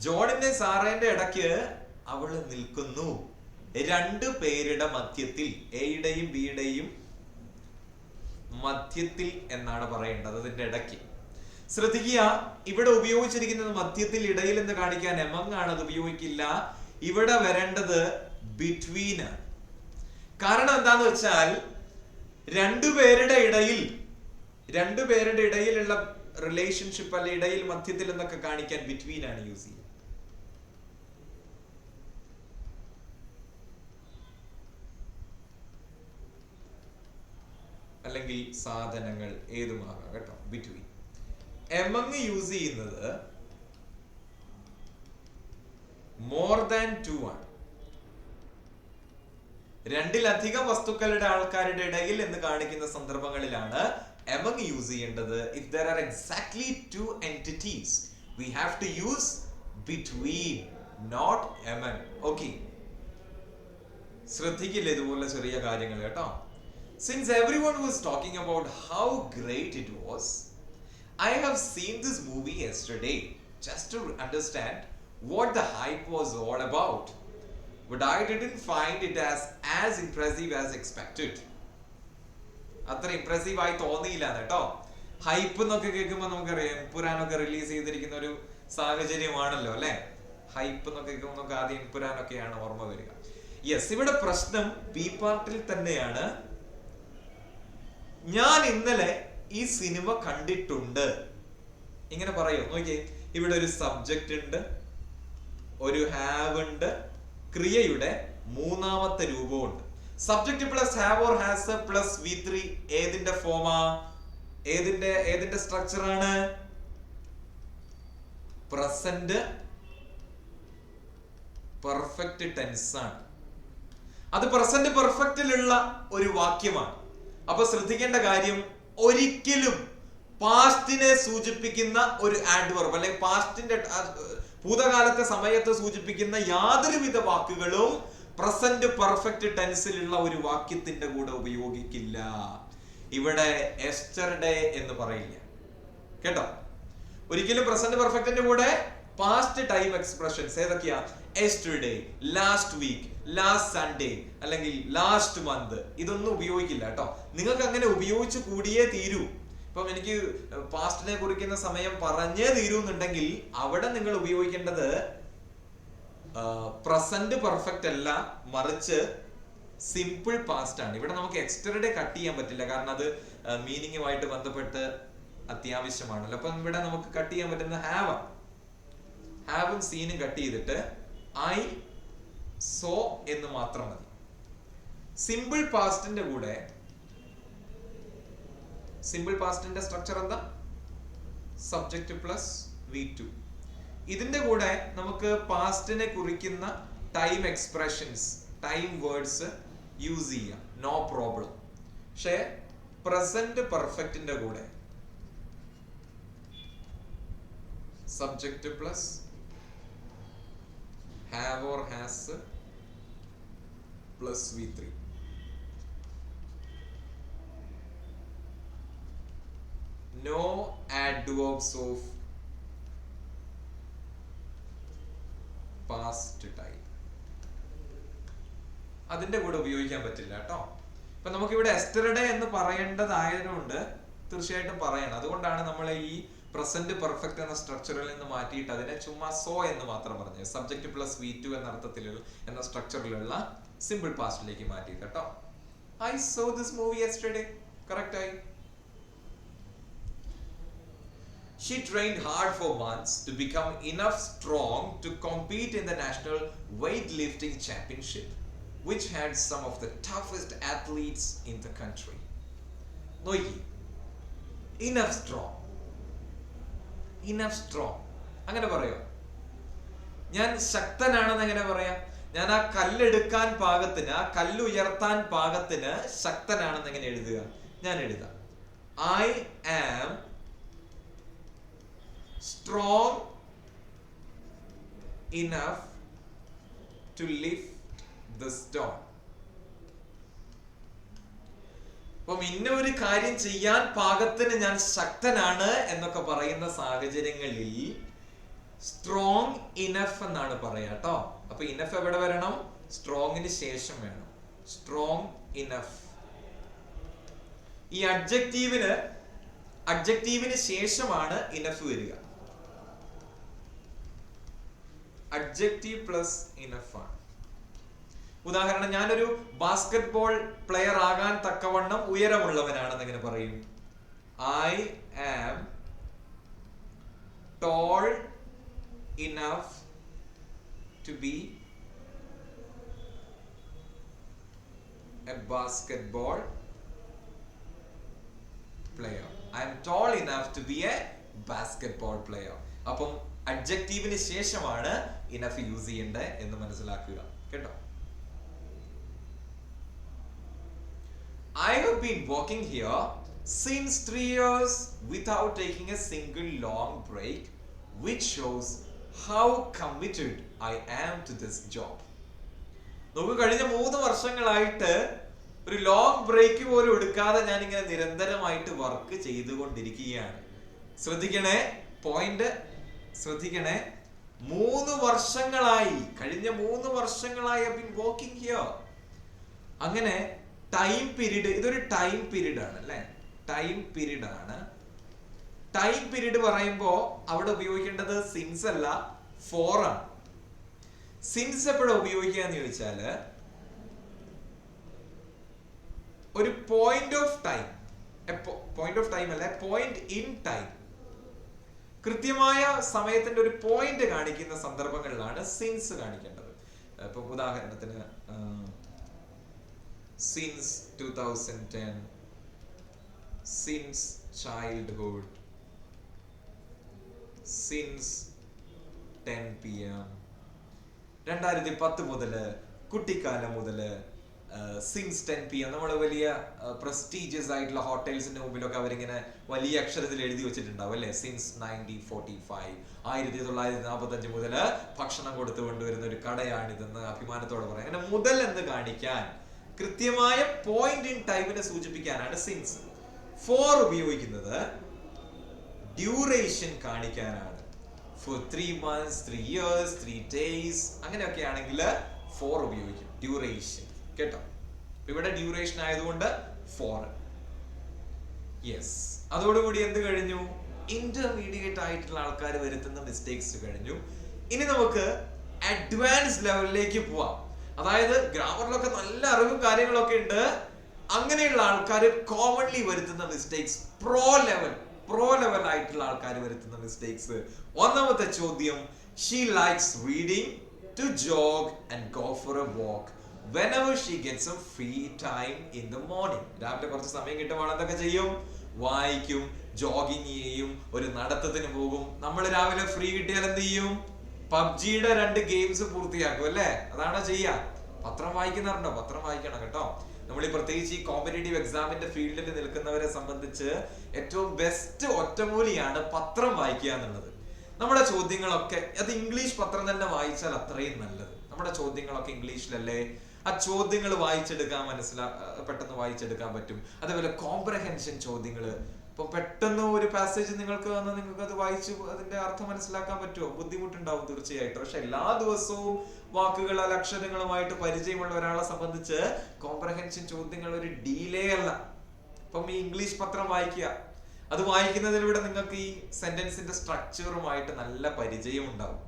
ജോണിന്റെ സാറേന്റെ ഇടയ്ക്ക് അവൾ നിൽക്കുന്നു. 2 പേരുടെ മധ്യത്തിൽ, എയുടെയും ബിയുടെയും മധ്യത്തിൽ എന്നാണ് പറയേണ്ടത്, അതിന്റെ ഇടയ്ക്ക്. ശ്രദ്ധിക്കുക, ഇവിടെ ഉപയോഗിച്ചിരിക്കുന്നത് മധ്യത്തിൽ, ഇടയിൽ എന്ന് കാണിക്കാൻ എമംഗ് ആണ്, അത് ഉപയോഗിക്കില്ല. ഇവിടെ വരേണ്ടത് ബിറ്റ്വീൻ ആണ്. കാരണം എന്താന്ന് വെച്ചാൽ 2 പേരുടെ ഇടയിലുള്ള റിലേഷൻഷിപ്പ് അല്ലെ ഇടയിൽ, മധ്യത്തിൽ എന്നൊക്കെ കാണിക്കാൻ ബിറ്റ്വീൻ ആണ് യൂസ് ചെയ്യുക. അല്ലെങ്കിൽ സാധനങ്ങൾ ഏതുമാകാം കേട്ടോ. ബിറ്റ്വീൻ. എമംഗ് യൂസ് ചെയ്യുന്നത് മോർ ദാൻ 2 ആണ്. 2-ലധികം വസ്തുക്കളുടെ ആൾക്കാരുടെ ഇടയിൽ എന്ന് കാണിക്കുന്ന സന്ദർഭങ്ങളിലാണ് among യൂസ് ചെയ്യേണ്ടത്. if there are exactly 2 entities we have to use between, not among. okay, ശ്രദ്ധിക്കില്ല ഇതുപോലെ ചെറിയ കാര്യങ്ങൾ കേട്ടോ. since everyone was talking about how great it was, I have seen this movie yesterday just to understand what the hype was all about. But I didn't find it as impressive as expected. അത്ര impressive ആയി തോന്നിയില്ല കേട്ടോ. Hype എന്നൊക്കെ കേൾക്കുമ്പോൾ നമുക്കറിയാം എംപുരാനൊക്കെ release ചെയ്തിരിക്കുന്ന ഒരു സാഹചര്യമാണല്ലോ അല്ലെ. ഹൈപ്പ് എന്നൊക്കെ കേൾക്കുമ്പോൾ നമുക്ക് ആദ്യം എംപുരാനൊക്കെയാണ് ഓർമ്മ വരിക. യെസ്, ഇവിടെ പ്രശ്നം ബി പാർട്ടിൽ തന്നെയാണ്. ഞാൻ ഇന്നലെ ഈ സിനിമ കണ്ടിട്ടുണ്ട് ഇങ്ങനെ പറയോ നോക്കിയേ. ഇവിടെ ഒരു സബ്ജക്റ്റ് ഉണ്ട്, ഒരു ഹാവ് ഉണ്ട്, ക്രിയയുടെ മൂന്നാമത്തെ രൂപമുണ്ട്. Subject plus have or has plus V3 ഏതിന്റെ ഫോമാ? ഏതിന്റെ സ്ട്രക്ചർ ആണ്? പ്രസന്റ് പെർഫെക്റ്റ് ടെൻസ് ആണ്. അത് പ്രസന്റ് പെർഫെക്റ്റിലുള്ള ഒരു വാക്യമാണ്. അപ്പൊ ശ്രദ്ധിക്കേണ്ട കാര്യം, ഒരിക്കലും പാസ്റ്റിനെ സൂചിപ്പിക്കുന്ന ഒരു ആഡ്വർബ് അല്ലെങ്കിൽ പാസ്റ്റിന്റെ ഭൂതകാലത്തെ സമയത്ത് സൂചിപ്പിക്കുന്ന യാതൊരുവിധ വാക്കുകളും പ്രസന്റ് പെർഫെക്റ്റ് ടെൻസിലുള്ള ഒരു വാക്യത്തിന്റെ കൂടെ ഉപയോഗിക്കില്ല. ഇവിടെ യെസ്റ്റർഡേ എന്ന് പറയില്ല കേട്ടോ. ഒരിക്കലും പ്രസന്റ് പെർഫെക്റ്റിന്റെ കൂടെ പാസ്റ്റ് ടൈം എക്സ്പ്രഷൻസ് ഏതൊക്കെയാ? Yesterday, last week, last Sunday അല്ലെങ്കിൽ ലാസ്റ്റ് മന്ത്, ഇതൊന്നും ഉപയോഗിക്കില്ല കേട്ടോ. നിങ്ങൾക്ക് അങ്ങനെ ഉപയോഗിച്ച് കൂടിയേ തീരൂ. ഇപ്പം എനിക്ക് പാസ്റ്റിനെ കുറിക്കുന്ന സമയം പറഞ്ഞേ തീരുന്നുണ്ടെങ്കിൽ അവിടെ നിങ്ങൾ ഉപയോഗിക്കേണ്ടത് പ്രസന്റ് പെർഫെക്റ്റ് അല്ല, മറിച്ച് സിമ്പിൾ പാസ്റ്റ് ആണ്. ഇവിടെ നമുക്ക് യെസ്റ്റർഡേ കട്ട് ചെയ്യാൻ പറ്റില്ല, കാരണം അത് മീനിങ്ങുമായിട്ട് ബന്ധപ്പെട്ട് അത്യാവശ്യമാണല്ലോ. അപ്പം ഇവിടെ നമുക്ക് കട്ട് ചെയ്യാൻ പറ്റുന്ന ഹാവും സീനും കട്ട് ചെയ്തിട്ട് ഐ സോ എന്ന് മാത്രം മതി. സിമ്പിൾ പാസ്റ്റിന്റെ കൂടെ സിമ്പിൾ പാസ്റ്റിന്റെ സ്ട്രക്ചർ എന്താ? Subject plus V2. ഇതിന്റെ കൂടെ നമുക്ക് പാസ്റ്റിനെ കുറിക്കുന്ന time expressions, time words use ചെയ്യാം, നോ പ്രോബ്ലം. പക്ഷേ പ്രസന്റ് പെർഫെക്റ്റിന്റെ കൂടെ subject plus have or has plus V3. No adverbs of past time. അതിന്റെ കൂടെ ഉപയോഗിക്കാൻ പറ്റില്ല കേട്ടോ. ഇപ്പൊ നമുക്കിവിടെ യെസ്റ്റർഡേ എന്ന് പറയേണ്ടതായതുകൊണ്ട് തീർച്ചയായിട്ടും പറയണം. അതുകൊണ്ടാണ് നമ്മൾ ഈ പ്രസന്റ് പെർഫെക്റ്റ് എന്ന സ്ട്രക്ചറിൽ നിന്ന് മാറ്റിയിട്ട് അതിനെ ചുമ്മാ സോ എന്ന് മാത്രം പറഞ്ഞു സബ്ജക്റ്റ് പ്ലസ് V2 എന്ന അർത്ഥത്തിലുള്ള എന്ന സ്ട്രക്ചറിലുള്ള സിമ്പിൾ പാസ്റ്റിലേക്ക് മാറ്റി കേട്ടോ. I saw this movie yesterday. Correct ആയി. She trained hard for months to become enough strong to compete in the National Weightlifting Championship, which had some of the toughest athletes in the country. നോക്കി, enough strong. അങ്ങനെ പറയോ? ഞാൻ ശക്തനാണെന്ന് എങ്ങനെ പറയാം? ഞാൻ ആ കല്ലെടുക്കാൻ പാകത്തിന്, ആ കല്ല് ഉയർത്താൻ പാകത്തിന് ശക്തനാണെന്ന് എങ്ങനെ എഴുതുക? ഞാൻ എഴുതാം I am strong enough to lift the stone. അപ്പം ഇന്ന ഒരു കാര്യം ചെയ്യാൻ പാകത്തിന് ഞാൻ ശക്തനാണ് എന്നൊക്കെ പറയുന്ന സാഹചര്യങ്ങളിൽ സ്ട്രോങ് ഇനഫ് എന്നാണ് പറയാ കേട്ടോ. അപ്പൊ ഇനഫ് എവിടെ വരണം? സ്ട്രോങ്ങിന് ശേഷം വേണം. Strong enough. ഈ അഡ്ജക്റ്റീവിന് ശേഷമാണ് ഇനഫ് വരിക. അഡ്ജക്റ്റീവ് പ്ലസ് ഇനഫ് ആണ്. ഉദാഹരണം, ഞാനൊരു ബാസ്കറ്റ് ബോൾ പ്ലെയർ ആകാൻ തക്കവണ്ണം ഉയരമുള്ളവനാണെന്ന് എങ്ങനെ പറയും? I am tall enough to be a basketball player. I am tall enough to be a basketball player. അപ്പം അഡ്ജക്റ്റീവിന് ശേഷമാണ് ഇനഫ് യൂസ് ചെയ്യേണ്ടത് എന്ന് മനസ്സിലാക്കുക കേട്ടോ. I have been working here since 3 years without taking a single long break, which shows how committed I am to this job. നമുക്ക് കഴിഞ്ഞ 3 വർഷങ്ങളായിട്ട് ഒരു ലോങ് ബ്രേക്ക് പോലും എടുക്കാതെ ഞാൻ ഇങ്ങനെ നിരന്തരമായിട്ട് വർക്ക് ചെയ്തുകൊണ്ടിരിക്കുകയാണ്. ശ്രദ്ധിക്കണേ, പോയിന്റ് ശ്രദ്ധിക്കണേ. 3 വർഷങ്ങളായി, കഴിഞ്ഞ 3 വർഷങ്ങളായി I've been working here. അങ്ങനെ ടൈം പീരീഡ്, ഇതൊരു ടൈം പീരീഡ് ആണ് അല്ലെ, ടൈം പീരീഡ് ആണ്. ടൈം പീരീഡ് പറയുമ്പോ അവിടെ ഉപയോഗിക്കേണ്ടത് സിൻസ് അല്ല, ഫോർ ആണ്. സിൻസ് എപ്പോഴും ഉപയോഗിക്കുക എന്ന് ചോദിച്ചാല് ഒരു point of time, point of time അല്ല, പോയിന്റ് ഇൻ ടൈം, കൃത്യമായ സമയത്തിന്റെ ഒരു പോയിന്റ് കാണിക്കുന്ന സന്ദർഭങ്ങളിലാണ് സിൻസ് കാണിക്കേണ്ടത്. ഇപ്പൊ ഉദാഹരണത്തിന് since 2010, since childhood, since 10 PM, 2010 മുതല്, കുട്ടിക്കാലം മുതല്, സിൻസ് 10 PM. നമ്മൾ വലിയ പ്രസ്റ്റീജിയസ് ആയിട്ടുള്ള ഹോട്ടൽസിന്റെ മുമ്പിലൊക്കെ അവരിങ്ങനെ വലിയ അക്ഷരത്തിൽ എഴുതി വെച്ചിട്ടുണ്ടാവും അല്ലെ, സിൻസ് 1945, 1945 മുതല് ഭക്ഷണം കൊടുത്തു കൊണ്ടുവരുന്ന ഒരു കടയാണിതെന്ന് അഭിമാനത്തോടെ പറയാം. അങ്ങനെ മുതൽ എന്ന് കാണിക്കാൻ, കൃത്യമായ പോയിന്റ് ഇൻ ടൈമിനെ സൂചിപ്പിക്കാനാണ് സിൻസ്. ഫോർ ഉപയോഗിക്കുന്നത് ഡ്യൂറേഷൻ കാണിക്കാനാണ്. For 3 months, 3 years, 3 days, അങ്ങനെയൊക്കെ ആണെങ്കിൽ ഫോർ ഉപയോഗിക്കും, ഡ്യൂറേഷൻ. കേട്ടോ, ഇവിടെ ഡ്യൂറേഷൻ ആയതുകൊണ്ട് ഫോർ. യെസ്, അതോടുകൂടി എന്ത് കഴിഞ്ഞു? ഇന്റർമീഡിയറ്റ് ആയിട്ടുള്ള ആൾക്കാർ വരുത്തുന്ന മിസ്റ്റേക്സ് കഴിഞ്ഞു. ഇനി നമുക്ക് അഡ്വാൻസ് ലെവലിലേക്ക് പോവാം. അതായത് ഗ്രാമറിലൊക്കെ നല്ല അറിവും കാര്യങ്ങളൊക്കെ ഉണ്ട്, അങ്ങനെയുള്ള ആൾക്കാർ കോമൺലി വരുത്തുന്ന മിസ്റ്റേക്സ്, പ്രോ ലെവൽ ആയിട്ടുള്ള ആൾക്കാർ വരുത്തുന്ന മിസ്റ്റേക്സ്. ഒന്നാമത്തെ ചോദ്യം, she likes reading, to jog and go for a walk whenever she gets some free time in the morning. രാവിലെ കുറച്ച് സമയം കിട്ടുമ്പോൾ എന്തൊക്കെ ചെയ്യും? വായിക്കും, ജോഗിങ് ചെയ്യും, ഒരു നടത്തത്തിന് പോകും. നമ്മൾ രാവിലെ ഫ്രീ കിട്ടിയാൽ എന്ത് ചെയ്യും? പബ്ജിയുടെ 2 ഗെയിംസ് പൂർത്തിയാക്കും അല്ലേ? അതാണോ ചെയ്യാ? പത്രം വായിക്കുന്നുണ്ടോ? പത്രം വായിക്കണം കേട്ടോ. നമ്മൾ ഈ പ്രത്യേകിച്ച് ഈ കോമ്പറ്റേറ്റീവ് എക്സാമിന്റെ ഫീൽഡിൽ നിൽക്കുന്നവരെ സംബന്ധിച്ച് ഏറ്റവും ബെസ്റ്റ് ഒറ്റമൂലിയാണ് പത്രം വായിക്കുക എന്നുള്ളത്. നമ്മുടെ ചോദ്യങ്ങളൊക്കെ, അത് ഇംഗ്ലീഷ് പത്രം തന്നെ വായിച്ചാൽ അത്രയും നല്ലത്. നമ്മുടെ ചോദ്യങ്ങളൊക്കെ ഇംഗ്ലീഷിലല്ലേ, ആ ചോദ്യങ്ങൾ വായിച്ചെടുക്കാൻ പെട്ടെന്ന് വായിച്ചെടുക്കാൻ പറ്റും. അതേപോലെ കോംപ്രഹെൻഷൻ ചോദ്യങ്ങള്, ഇപ്പൊ പെട്ടെന്ന് ഒരു പാസേജ് നിങ്ങൾക്ക് വന്നാൽ നിങ്ങൾക്ക് അത് വായിച്ച് അതിന്റെ അർത്ഥം മനസ്സിലാക്കാൻ പറ്റുമോ? ബുദ്ധിമുട്ടുണ്ടാവും തീർച്ചയായിട്ടും. പക്ഷെ എല്ലാ ദിവസവും വാക്കുകളാൽ അക്ഷരങ്ങളുമായിട്ട് പരിചയമുള്ള ഒരാളെ സംബന്ധിച്ച് കോംപ്രഹെൻഷൻ ചോദ്യങ്ങൾ ഒരു ഡീലേ അല്ല. ഇപ്പം ഈ ഇംഗ്ലീഷ് പത്രം വായിക്കുക, അത് വായിക്കുന്നതിലൂടെ നിങ്ങൾക്ക് ഈ സെന്റൻസിന്റെ സ്ട്രക്ചറുമായിട്ട് നല്ല പരിചയം ഉണ്ടാവും.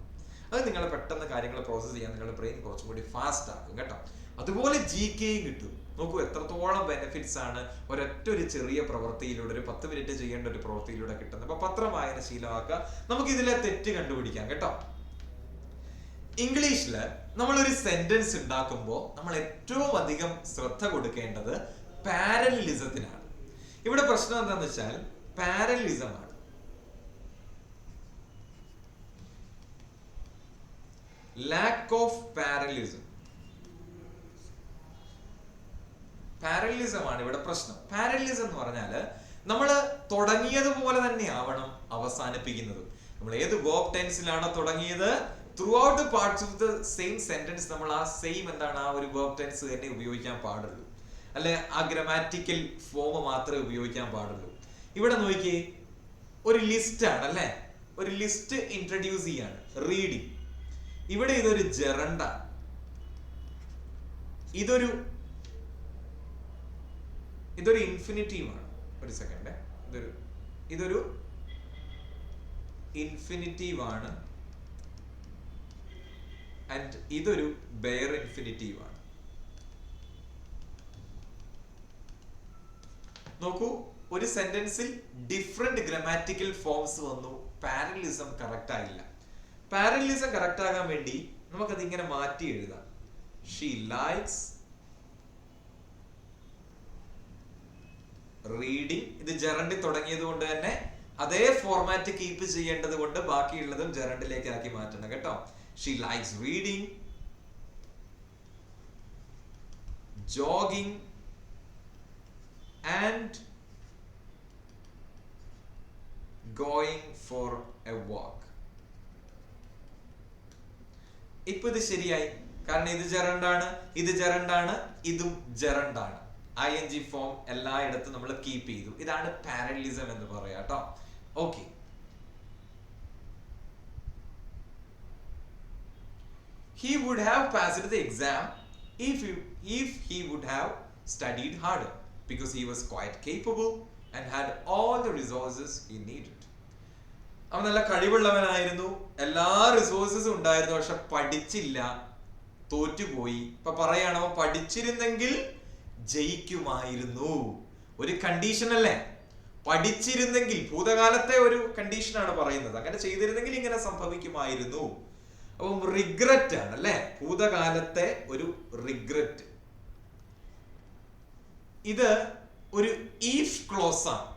അത് നിങ്ങൾ പെട്ടെന്ന് കാര്യങ്ങൾ പ്രോസസ് ചെയ്യാൻ നിങ്ങളുടെ ബ്രെയിൻ കുറച്ചും കൂടി ഫാസ്റ്റ് ആക്കും കേട്ടോ. അതുപോലെ GK കിട്ടും. നോക്കൂ എത്രത്തോളം ബെനിഫിറ്റ്സ് ആണ് ഒരൊറ്റ ഒരു ചെറിയ പ്രവൃത്തിയിലൂടെ, ഒരു 10 മിനിറ്റ് ചെയ്യേണ്ട ഒരു പ്രവൃത്തിയിലൂടെ കിട്ടുന്നത്. അപ്പൊ പത്രം വായന ശീലമാക്കുക. നമുക്ക് ഇതിലെ തെറ്റ് കണ്ടുപിടിക്കാം കേട്ടോ. ഇംഗ്ലീഷില് നമ്മളൊരു സെന്റൻസ് ഉണ്ടാക്കുമ്പോൾ നമ്മൾ ഏറ്റവും അധികം ശ്രദ്ധ കൊടുക്കേണ്ടത് പാരലലിസത്തിനാണ്. ഇവിടെ പ്രശ്നം എന്താണെന്ന് വെച്ചാൽ പാരലലിസം ആണ്. ലാക്ക് ഓഫ് പാരലലിസം ആണ് ഇവിടെ പ്രശ്നം. പാരലലിസം എന്ന് പറഞ്ഞാല് നമ്മൾ തുടങ്ങിയതുപോലെ തന്നെ ആവണം അവസാനിപ്പിക്കുന്നത്. നമ്മൾ ഏത് വേർബ് ടെൻസിലാണോ തുടങ്ങിയത്, through out the parts of the same sentence നമ്മൾ ആ സെയിം എന്താണ് ആ ഒരു വേർബ് ടെൻസ് തന്നെ ഉപയോഗിക്കാൻ പാടുള്ളൂ. അല്ലെ ആ ഗ്രാമാറ്റിക്കൽ ഫോം മാത്രമേ ഉപയോഗിക്കാൻ പാടുള്ളൂ. ഇവിടെ നോക്കിയേ, ഒരു ലിസ്റ്റ് ആണ് അല്ലെ, ഒരു ലിസ്റ്റ് ഇൻട്രൊഡ്യൂസ് ചെയ്യാണ്, റീഡിങ്. ഇവിടെ ഇതൊരു ജെറണ്ട, ഇതൊരു ഇൻഫിനിറ്റീവ് ആണ്. ഒരു സെക്കൻഡ്, ഇതൊരു ഇൻഫിനിറ്റീവ് ആണ് ആൻഡ് ഇതൊരു ബെയർ ഇൻഫിനിറ്റീവ് ആണ്. നോക്കൂ, ഒരു സെന്റൻസിൽ ഡിഫറെന്റ് ഗ്രാമാറ്റിക്കൽ ഫോംസ് വന്നു, പാരലലിസം കറക്റ്റ് ആയില്ല. പാരലലിസം കറക്റ്റ് ആകാൻ വേണ്ടി നമുക്കത് ഇങ്ങനെ മാറ്റി എഴുതാം. She likes reading. ഇത് ജെറണ്ടിൽ തുടങ്ങിയത് കൊണ്ട് തന്നെ അതേ ഫോർമാറ്റ് കീപ്പ് ചെയ്യേണ്ടത് കൊണ്ട് ബാക്കിയുള്ളതും ജെറണ്ടിലേക്ക് ആക്കി മാറ്റണം കേട്ടോ. She likes reading, jogging and going for a walk. ഇപ്പൊ ഇത് ശരിയായി, കാരണം ഇത് ജെറണ്ടാണ്, ഇത് ജെറണ്ടാണ്, ഇതും ജെറണ്ടാണ്. ING ഫോം എല്ലായിടത്തും നമ്മൾ കീപ്പ് ചെയ്തു. ഇതാണ് പാരലലിസം എന്ന് പറയാം കേട്ടോ. Okay, he would have passed the exam if he would have studied harder, because he was quite capable and had all the resources he needed. അവൻ നല്ല കഴിവുള്ളവനായിരുന്നു, എല്ലാ റിസോഴ്സസും ഉണ്ടായിരുന്നു, പക്ഷെ പഠിച്ചില്ല, തോറ്റുപോയി. ഇപ്പൊ പറയാണ് അവൻ പഠിച്ചിരുന്നെങ്കിൽ ജയിക്കുമായിരുന്നു. ഒരു കണ്ടീഷൻ അല്ലേ, പഠിച്ചിരുന്നെങ്കിൽ, ഭൂതകാലത്തെ ഒരു കണ്ടീഷനാണ് പറയുന്നത്. അങ്ങനെ ചെയ്തിരുന്നെങ്കിൽ ഇങ്ങനെ സംഭവിക്കുമായിരുന്നു. അപ്പം റിഗ്രറ്റ് ആണ് അല്ലെ, ഭൂതകാലത്തെ ഒരു റിഗ്രറ്റ്. ഇത് ഒരു ഈഫ് ക്ലോസ് ആണ്.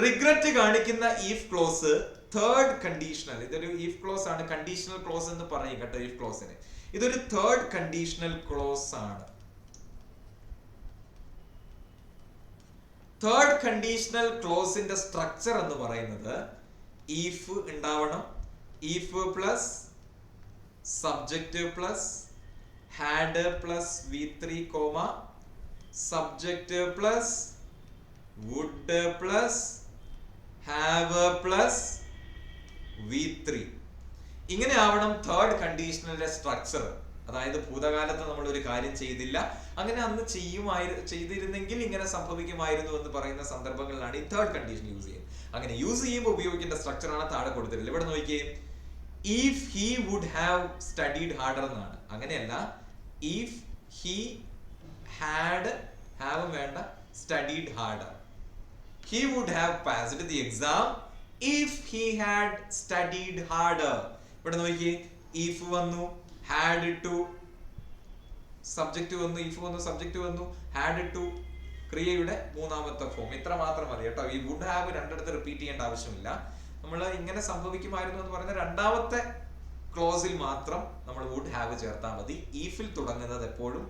റിഗ്രറ്റ് കാണിക്കുന്ന ഈഫ് ക്ലോസ് തേർഡ് കണ്ടീഷണൽ. ഇതൊരു ഈഫ് ക്ലോസ് ആണ്, കണ്ടീഷണൽ ക്ലോസ് എന്ന് പറയും കേട്ടോ ഈഫ് ക്ലോസിന്. ഇതൊരു തേർഡ് കണ്ടീഷണൽ ക്ലോസ് ആണ്. തേർഡ് കണ്ടീഷണൽ ക്ലോസിന്റെ സ്ട്രക്ചർ എന്ന് പറയുന്നത് ഈഫ് ഉണ്ടാവണം, if plus subject plus had plus V3 comma subject plus would plus have plus V3. ഇങ്ങനെ ആവണം തേർഡ് കണ്ടീഷണലിന്റെ സ്ട്രക്ചർ. അതായത് ഭൂതകാലത്ത് നമ്മൾ ഒരു കാര്യം ചെയ്തില്ല, അങ്ങനെ അന്ന് ചെയ്തിരുന്നെങ്കിൽ ഇങ്ങനെ സംഭവിക്കുമായിരുന്നു എന്ന് പറയുന്ന സന്ദർഭങ്ങളിലാണ് ഈ തേർഡ് കണ്ടീഷൻ യൂസ് ചെയ്യുന്നത്. അങ്ങനെ യൂസ് ചെയ്യുമ്പോൾ ഉപയോഗിക്കേണ്ട സ്ട്രക്ചറാണ് താഴെ കൊടുത്തിട്ടുള്ളത്. ഇവിടെ നോക്കിയേ, if he would have studied harder എന്നാണ്. അങ്ങനെയല്ല, ഇഫ് ഹി ഹാഡ്, ഹാവ് വേണ്ട, studied harder. He would have passed the exam if he had studied harder. ഇവിടെ നോക്കിയേ, if വന്നു, had to, സബ്ജക്റ്റ് വന്നു, if വന്നു, സബ്ജക്റ്റ് വന്നു, had to, ക്രിയയുടെ മൂന്നാമത്തെ ഫോം. ഇത്ര മാത്രം മതി കേട്ടോ. ഈ വുഡ് ഹാവ് രണ്ടിടത്ത് റിപ്പീറ്റ് ചെയ്യേണ്ട ആവശ്യമില്ല. നമ്മൾ ഇങ്ങനെ സംഭവിക്കുമായിരുന്നു എന്ന് പറയുന്ന രണ്ടാമത്തെ ക്ലോസിൽ മാത്രം നമ്മൾ വുഡ് ഹാവ് ചേർത്താൽ മതി. ഈഫിൽ തുടങ്ങുന്നത് എപ്പോഴും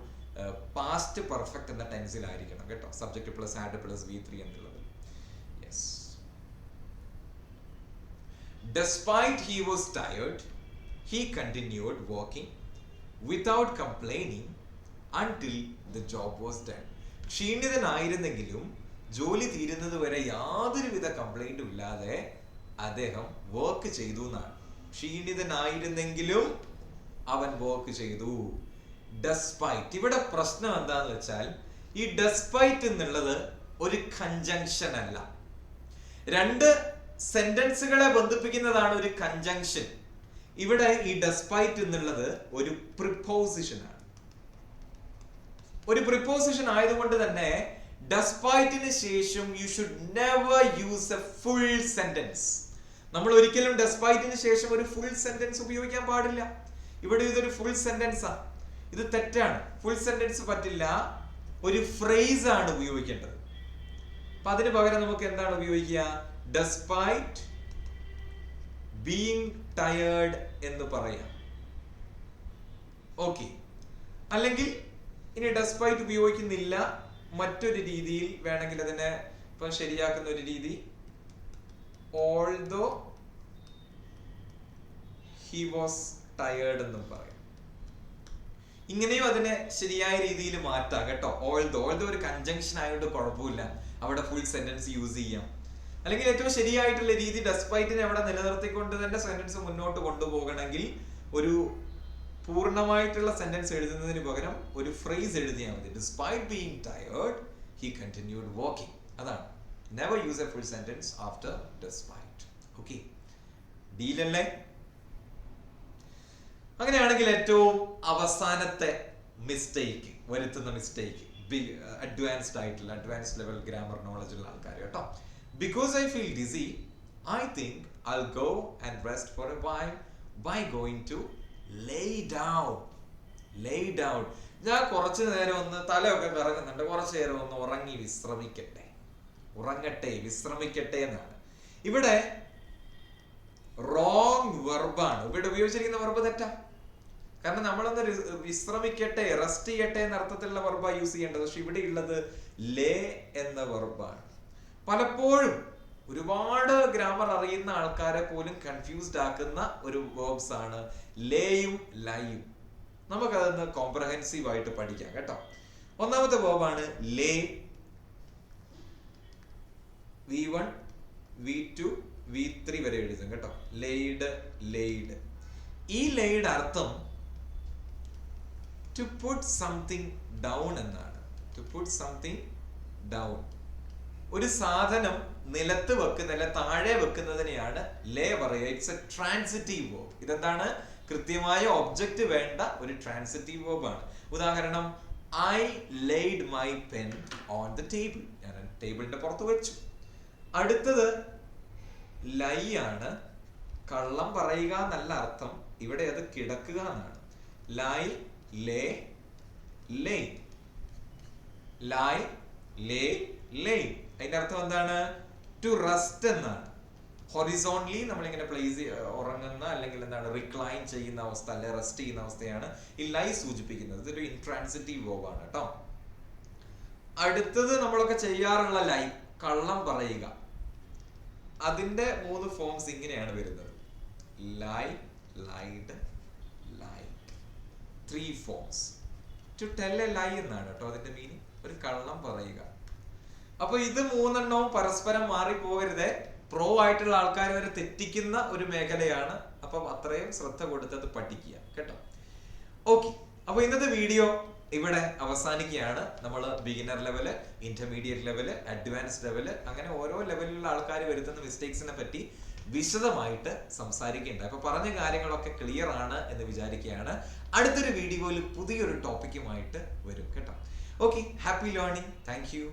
പാസ്റ്റ് പെർഫെക്റ്റ് എന്ന ടെൻസിലായിരിക്കണം കേട്ടോ. Subject plus had plus V3 എന്നുള്ളത്. Despite he was tired, he continued working without complaining until the job was done. ക്ഷീണിതനായിരുന്നെങ്കിലും ജോലി തീരുന്നത് വരെ യാതൊരുവിധ കംപ്ലൈന്റും ഇല്ലാതെ അദ്ദേഹം വർക്ക് ചെയ്തു എന്നാണ്. ക്ഷീണിതനായിരുന്നെങ്കിലും അവൻ വർക്ക് ചെയ്തു. ഡെസ്പൈറ്റ്, ഇവിടെ പ്രശ്നം എന്താന്ന് വെച്ചാൽ ഈ ഡെസ്പൈറ്റ് എന്നുള്ളത് ഒരു കൺജങ്ഷൻ അല്ല. രണ്ട് സെന്റൻസുകളെ ബന്ധിപ്പിക്കുന്നതാണ് ഒരു കൺജങ്ഷൻ. ഇവിടെ ഈ ഡെസ്പൈറ്റ് എന്നുള്ളത് ഒരു പ്രിപ്പോസിഷൻ ആണ്. ഒരു പ്രിപ്പോസിഷൻ ആയതുകൊണ്ട് തന്നെ ഡെസ്പൈറ്റിന് ശേഷം you should never use A full sentence. നമ്മൾ ഒരിക്കലും ഡെസ്പൈറ്റിന് ശേഷം ഒരു ഫുൾ സെന്റൻസ് ഉപയോഗിക്കാൻ പാടില്ല. ഇവിടെ ഇതൊരു ഫുൾ സെന്റൻസ് ആണ്. ഇത് തെറ്റാണ്. ഫുൾ സെന്റൻസ് പറ്റില്ല, ഒരു ഫ്രേസ് ആണ് ഉപയോഗിക്കേണ്ടത്. അപ്പൊ അതിന് പകരം നമുക്ക് എന്താണ് ഉപയോഗിക്കുക? Despite being tired എന്ന് പറയാം. ഓക്കെ. അല്ലെങ്കിൽ ഇനി ഡെസ്പൈറ്റ് ഉപയോഗിക്കുന്നില്ല, മറ്റൊരു രീതിയിൽ വേണമെങ്കിൽ അതിനെ ഇപ്പൊ ശരിയാക്കുന്ന ഒരു രീതി, although he was tired എന്നും പറയാം. ഇങ്ങനെയും അതിനെ ശരിയായ രീതിയിൽ മാറ്റാം കേട്ടോ. although ഒരു കൺജങ്ഷൻ ആയതുകൊണ്ട് കുഴപ്പമില്ല, അവിടെ ഫുൾ സെന്റൻസ് യൂസ് ചെയ്യാം. അല്ലെങ്കിൽ ഏറ്റവും ശരിയായിട്ടുള്ള രീതി ഡെസ്പൈറ്റിനെ അവിടെ നിലനിർത്തിക്കൊണ്ട് തന്നെ സെന്റൻസ് മുന്നോട്ട് കൊണ്ടുപോകണമെങ്കിൽ ഒരു പൂർണ്ണമായിട്ടുള്ള സെന്റൻസ് എഴുതുന്നതിന് പകരം ഒരു ഫ്രേസ് എഴുതിയാൽ മതി. Despite being tired, he continued walking. അതാണ്. Never use a full sentence after despite. Okay. ഡീലല്ലേ? അങ്ങനെയാണെങ്കിൽ ഏറ്റവും അവസാനത്തെ മിസ്റ്റേക്ക്, വരുത്തുന്ന മിസ്റ്റേക്ക്, അഡ്വാൻസ്ഡ് ആയിട്ടുള്ള അഡ്വാൻസ്ഡ് ലെവൽ ഗ്രാമർ നോളജ് ഉള്ള ആൾക്കാർ കേട്ടോ. Because I feel dizzy, I think I'll go and rest for a while by going to lay down. Lay down. ഞാൻ കുറച്ചു നേരം ഒന്ന് തലയൊക്കെ കറങ്ങുന്നുണ്ട്, കുറച്ചു നേരം ഒന്ന് ഉറങ്ങി വിശ്രമിക്കട്ടെ, ഉറങ്ങട്ടെ, വിശ്രമിക്കട്ടെ എന്നാണ്. ഇവിടെ റോങ് വെർബാണ്. ഇവിടെ ഉപയോഗിച്ചിരിക്കുന്ന വെർബ് തെറ്റാ. കാരണം നമ്മളൊന്ന് വിശ്രമിക്കട്ടെ, റെസ്റ്റ് ചെയ്യട്ടെ എന്ന അർത്ഥത്തിലുള്ള വെർബാ യൂസ് ചെയ്യേണ്ടത്. പക്ഷെ ഇവിടെ ഉള്ളത് ലേ എന്ന വെർബാണ്. പലപ്പോഴും ഒരുപാട് ഗ്രാമർ അറിയുന്ന ആൾക്കാരെ പോലും കൺഫ്യൂസ്ഡ് ആക്കുന്ന ഒരു വേർബ്സ് ആണ് ലേയും ലൈയും. നമുക്കതൊന്ന് കോംപ്രഹെൻസീവ് ആയിട്ട് പഠിക്കാം കേട്ടോ. ഒന്നാമത്തെ വേർബാണ് ലേ. V1 V2 V3 വരെ എഴുതും കേട്ടോ. Laid, laid. ഈ ലെയ്ഡ് അർത്ഥം ടു പുട്ട് സംതിങ് ഡൗൺ എന്നാണ്. To put something down. ഒരു സാധനം നിലത്ത് വെക്കുന്നല്ല, താഴെ വെക്കുന്നതിനെയാണ് ലേ പറയുക. It's a transitive verb. ഇതെന്താണ്? കൃത്യമായ ഒബ്ജക്റ്റ് വേണ്ട ഒരു ട്രാൻസിറ്റീവ് വേർബ് ആണ്. ഉദാഹരണം, I laid my pen on the table. ഞാൻ ടേബിളിന്റെ പുറത്ത് വെച്ചു. അടുത്തത് ലൈ ആണ്. കള്ളം പറയുക എന്നല്ല അർത്ഥം, ഇവിടെ അത് കിടക്കുക എന്നാണ്. ലൈ, ലേ, ലേ. ലൈ, ലേ, ലേ. അതിന്റെ അർത്ഥം എന്താണ്? ടു റെസ്റ്റ് എന്നാണ്. ഹൊറിസോണ്ടലി നമ്മളിങ്ങനെ പ്ലേസ് ഉറങ്ങുന്ന അല്ലെങ്കിൽ എന്താണ് റിക്ലൈൻ ചെയ്യുന്ന അവസ്ഥ, അല്ലെ റെസ്റ്റ് ചെയ്യുന്ന അവസ്ഥയാണ് ഈ ലൈ സൂചിപ്പിക്കുന്നത്. ഇതൊരു ഇൻട്രാൻസിറ്റീവ് വേർബ് ആണ് കേട്ടോ. അടുത്തത് നമ്മളൊക്കെ ചെയ്യാറുള്ള ലൈ, കള്ളം പറയുക. അതിന്റെ 3 ഫോംസ് ഇങ്ങനെയാണ് വരുന്നത്. Lie, lied, lied. 3 forms. To tell a lie എന്നാണ് കേട്ടോ അതിന്റെ മീനിങ്. ഒരു കള്ളം പറയുക. അപ്പൊ ഇത് 3 എണ്ണവും പരസ്പരം മാറിപ്പോകരുതേ. പ്രോ ആയിട്ടുള്ള ആൾക്കാർ വരെ തെറ്റിക്കുന്ന ഒരു മേഖലയാണ്. അപ്പൊ അത്രയും ശ്രദ്ധ കൊടുത്തത് പഠിക്കുക കേട്ടോ. ഓക്കെ, അപ്പൊ ഇന്നത്തെ വീഡിയോ ഇവിടെ അവസാനിക്കുകയാണ്. നമ്മൾ beginner level, intermediate level, advanced level, അങ്ങനെ ഓരോ ലെവലിലുള്ള ആൾക്കാർ വരുത്തുന്ന മിസ്റ്റേക്സിനെ പറ്റി വിശദമായിട്ട് സംസാരിക്കേണ്ട. അപ്പൊ പറഞ്ഞ കാര്യങ്ങളൊക്കെ ക്ലിയർ ആണ് എന്ന് വിചാരിക്കുകയാണ്. അടുത്തൊരു വീഡിയോയിൽ പുതിയൊരു ടോപ്പിക്കുമായിട്ട് വരും കേട്ടോ. Okay, happy learning. Thank you.